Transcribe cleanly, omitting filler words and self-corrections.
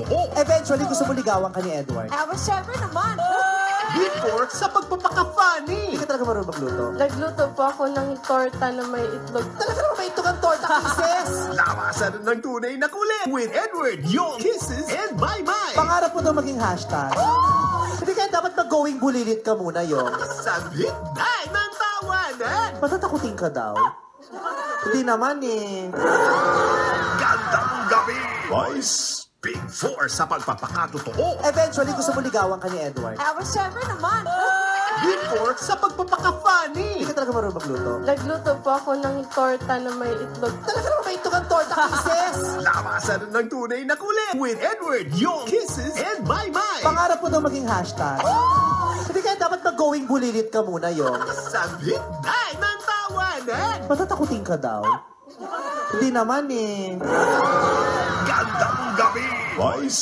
Oo. Eventually, gusto mo ligawan ka ni Edward. Syempre naman. Before, sa pagpapaka-funny. Hindi ka talaga marunong magluto. Nagluto po ako ng torta na may itlog. Talaga naman may itong ang torta kisses. Labasan ng tunay na kulit with Edward, yung kisses, and bye-bye. Pangarap mo daw maging hashtag. Hindi kaya dapat mag-going bulilit ka muna, yung. Sabit day ng tawanan. Matatakutin ka daw. Hindi naman eh. Gandang gabi. Boys, Big Four sa pagpapakatotoo. Eventually, gusto mo ligawan ka ni Edward. Syempre naman. Before, sa pagpapaka-funny. Hindi ka talaga marunong magluto. Nagluto po ako ng torta na may itlog. Talaga naman may itong ang torta kisses. Labasan ng tunay na kulit with Edward, yung kisses, and bye-bye. Pangarap mo daw maging hashtag. Hindi kaya dapat mag-going bulilit ka muna, yung. Sabit day ng tawanan. Matatakutin ka daw. Hindi naman eh. Gandang gabi. Boys,